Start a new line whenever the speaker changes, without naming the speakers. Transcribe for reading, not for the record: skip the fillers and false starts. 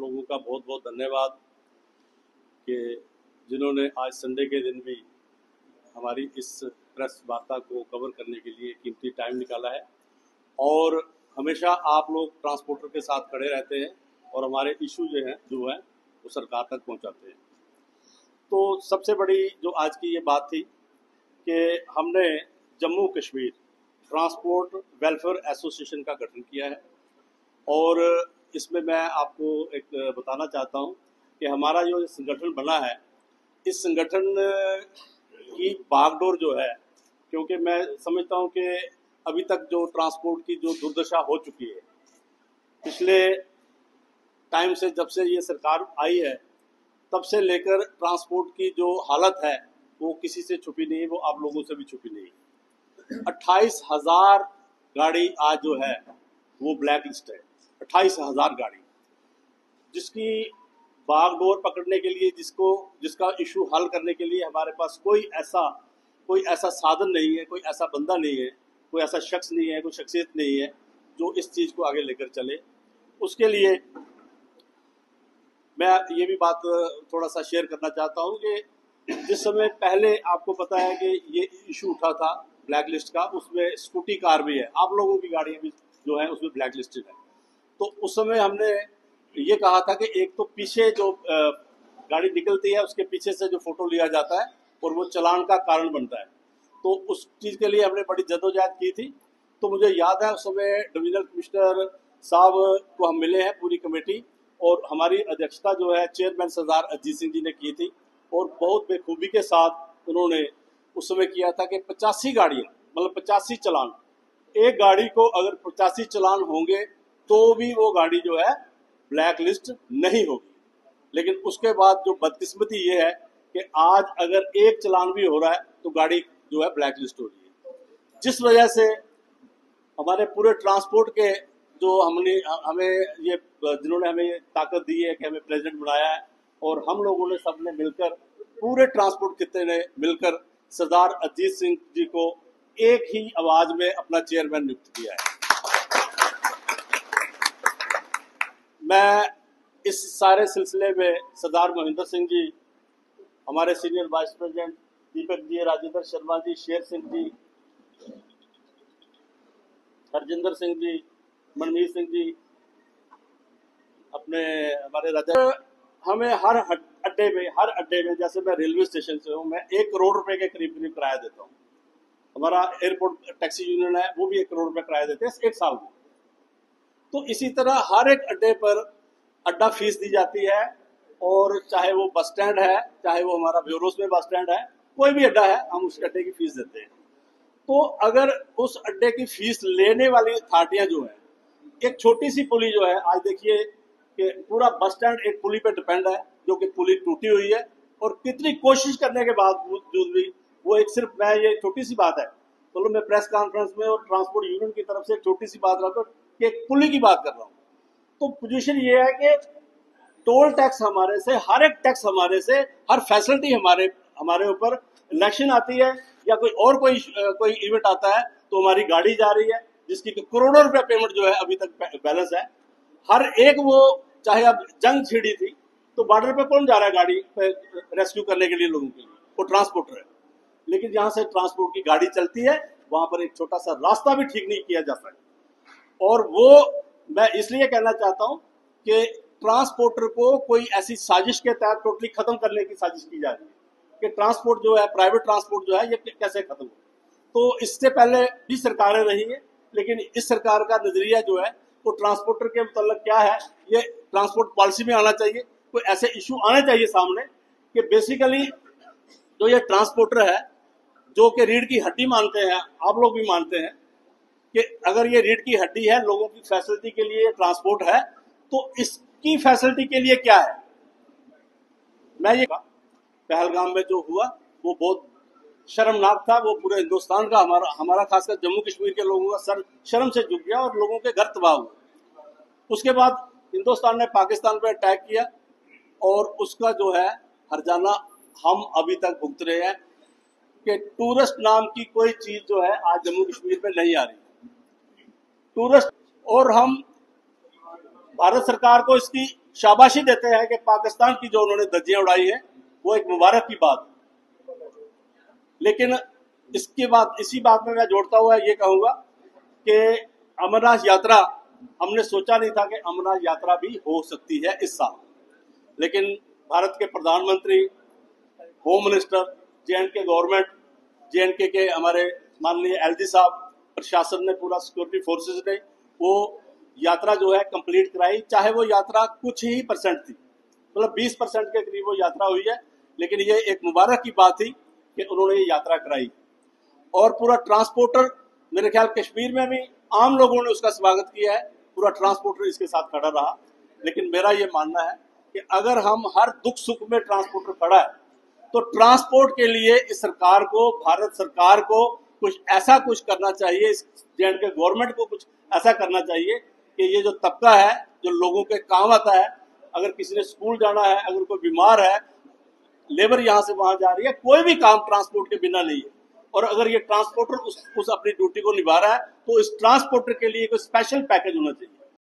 लोगों का बहुत बहुत धन्यवाद कि जिन्होंने आज संडे के दिन भी हमारी इस प्रेस वार्ता को कवर करने के लिए कीमती टाइम निकाला है। और हमेशा आप लोग ट्रांसपोर्टर के साथ खड़े रहते हैं और हमारे इशू जो हैं वो सरकार तक पहुंचाते हैं। तो सबसे बड़ी जो आज की ये बात थी कि हमने Jammu Kashmir transport welfare association का गठन किया है। और इसमें मैं आपको एक बताना चाहता हूं कि हमारा जो संगठन बना है, इस संगठन की बागडोर जो है, क्योंकि मैं समझता हूं कि अभी तक जो ट्रांसपोर्ट की जो दुर्दशा हो चुकी है पिछले टाइम से, जब से ये सरकार आई है तब से लेकर ट्रांसपोर्ट की जो हालत है वो किसी से छुपी नहीं है, वो आप लोगों से भी छुपी नहीं है। 28,000 गाड़ी आज जो है वो ब्लैक लिस्ट है। 28,000 गाड़ी, जिसकी बागडोर पकड़ने के लिए, जिसका इशू हल करने के लिए हमारे पास कोई ऐसा साधन नहीं है, कोई ऐसा बंदा नहीं है, कोई ऐसा शख्स नहीं है, कोई शख्सियत नहीं है जो इस चीज़ को आगे लेकर चले। उसके लिए मैं ये भी बात थोड़ा सा शेयर करना चाहता हूँ कि जिस समय पहले आपको पता है कि ये इशू उठा था ब्लैक लिस्ट का, उसमें स्कूटी कार भी है, आप लोगों की गाड़ियाँ भी जो है उसमें ब्लैक लिस्टेड है। तो उस समय हमने ये कहा था कि एक तो पीछे जो गाड़ी निकलती है उसके पीछे से जो फोटो लिया जाता है और वो चालान का कारण बनता है, तो उस चीज़ के लिए हमने बड़ी जद्दोजहद की थी। तो मुझे याद है उस समय डिविजनल कमिश्नर साहब को हम मिले हैं पूरी कमेटी, और हमारी अध्यक्षता जो है चेयरमैन सरदार अजीत सिंह जी ने की थी, और बहुत बेखूबी के साथ उन्होंने उस समय किया था कि 85 गाड़ियाँ, मतलब 85 चालान, एक गाड़ी को अगर 85 चालान होंगे तो भी वो गाड़ी जो है ब्लैक लिस्ट नहीं होगी। लेकिन उसके बाद जो बदकिस्मती ये है कि आज अगर एक चालान भी हो रहा है तो गाड़ी जो है ब्लैक लिस्ट हो रही है, जिस वजह से हमारे पूरे ट्रांसपोर्ट के जो जिन्होंने हमें ये ताकत दी है कि हमें प्रेसिडेंट बनाया है, और हम लोगों ने सबने मिलकर, पूरे ट्रांसपोर्ट कितने ने मिलकर सरदार अजीत सिंह जी को एक ही आवाज में अपना चेयरमैन नियुक्त किया है। मैं इस सारे सिलसिले में सरदार महेंद्र सिंह जी, हमारे senior vice president Deepak ji, Rajendra Sharma ji, Sher Singh ji, Harjinder Singh ji, मनमीत सिंह जी, अपने हमारे राजा, हमें हर अड्डे में जैसे मैं रेलवे स्टेशन से हूँ, मैं 1 करोड़ रुपए के करीब किराया देता हूँ। हमारा एयरपोर्ट टैक्सी यूनियन है, वो भी 1 करोड़ रुपए किराया देते हैं 1 साल में। तो इसी तरह हर एक अड्डे पर अड्डा फीस दी जाती है, और चाहे वो बस स्टैंड है, चाहे वो हमारा ब्यूरोस में बस स्टैंड है, कोई भी अड्डा है, हम उस अड्डे की फीस देते हैं। तो अगर उस अड्डे की फीस लेने वाली अथॉरिटियां जो है, एक छोटी सी पुली जो है, आज देखिए कि पूरा बस स्टैंड एक पुली पे डिपेंड है, जो कि पुली टूटी हुई है, और कितनी कोशिश करने के बावजूद भी वो एक सिर्फ, मैं ये छोटी सी बात है, चलो मैं प्रेस कॉन्फ्रेंस में और ट्रांसपोर्ट यूनियन की तरफ से एक छोटी सी बात रहा कि एक पुली की बात कर रहा हूँ। तो पोजीशन ये है कि टोल टैक्स हमारे से, हर एक टैक्स हमारे से, हर फैसिलिटी हमारे ऊपर, इलेक्शन आती है या कोई इवेंट आता है तो हमारी गाड़ी जा रही है जिसकी करोड़ों रुपया पेमेंट जो है अभी तक बैलेंस है। हर एक, वो चाहे अब जंग छिड़ी थी तो बॉर्डर पे कौन जा रहा है गाड़ी पे रेस्क्यू करने के लिए लोगों के लिए, वो ट्रांसपोर्टर है। लेकिन जहां से ट्रांसपोर्ट की गाड़ी चलती है वहां पर एक छोटा सा रास्ता भी ठीक नहीं किया जा सकता। और वो मैं इसलिए कहना चाहता हूं कि ट्रांसपोर्टर को कोई ऐसी साजिश के तहत टोटली खत्म करने की साजिश की जा रही है कि ट्रांसपोर्ट जो है, प्राइवेट ट्रांसपोर्ट जो है, ये कैसे खत्म हो। तो इससे पहले भी सरकारें रही हैं, लेकिन इस सरकार का नजरिया जो है वो ट्रांसपोर्टर के मतलब क्या है, ये ट्रांसपोर्ट पॉलिसी में आना चाहिए। कोई ऐसे इशू आने चाहिए सामने कि बेसिकली जो ये ट्रांसपोर्टर है, जो कि रीढ़ की हड्डी मानते हैं, आप लोग भी मानते हैं कि अगर ये रीढ़ की हड्डी है, लोगों की फैसिलिटी के लिए ट्रांसपोर्ट है, तो इसकी फैसिलिटी के लिए क्या है। मैं ये पहलगाम में जो हुआ वो बहुत शर्मनाक था, वो पूरे हिंदुस्तान का, हमारा खासकर जम्मू कश्मीर के लोगों का सर शर्म से झुक गया और लोगों के घर तबाह हुए। उसके बाद हिंदुस्तान ने पाकिस्तान पर अटैक किया, और उसका जो है हर्जाना हम अभी तक भुगत रहे हैं कि टूरिस्ट नाम की कोई चीज जो है आज जम्मू कश्मीर में नहीं आ रही टूरिस्ट। और हम भारत सरकार को इसकी शाबाशी देते हैं कि पाकिस्तान की जो उन्होंने धज्जियां उड़ाई है वो एक मुबारक की बात। लेकिन इसके बाद इसी बात में मैं जोड़ता हुआ ये कहूंगा कि अमरनाथ यात्रा, हमने सोचा नहीं था कि अमरनाथ यात्रा भी हो सकती है इस साल, लेकिन भारत के प्रधानमंत्री, home minister, J&K government, J&K के हमारे माननीय LG साहब, प्रशासन ने, पूरा सिक्योरिटी फोर्सेस ने वो यात्रा जो है कंप्लीट कराई। चाहे वो यात्रा कुछ ही परसेंट थी, मतलब 20% के करीब वो यात्रा हुई है, लेकिन ये एक मुबारक की बात थी कि उन्होंने ये यात्रा कराई। और पूरा ट्रांसपोर्टर, मेरे ख्याल कश्मीर में भी आम लोगों ने उसका स्वागत किया है, पूरा ट्रांसपोर्टर इसके साथ खड़ा रहा। लेकिन मेरा ये मानना है कि अगर हम हर दुख सुख में ट्रांसपोर्टर खड़ा है, तो ट्रांसपोर्ट के लिए इस सरकार को, भारत सरकार को कुछ ऐसा कुछ करना चाहिए, इस J&K गवर्नमेंट को कुछ ऐसा करना चाहिए कि ये जो तबका है जो लोगों के काम आता है, अगर किसी ने स्कूल जाना है, अगर कोई बीमार है, लेबर यहाँ से वहां जा रही है, कोई भी काम ट्रांसपोर्ट के बिना नहीं है, और अगर ये ट्रांसपोर्टर उस अपनी ड्यूटी को निभा रहा है, तो इस ट्रांसपोर्टर के लिए कोई स्पेशल पैकेज होना चाहिए।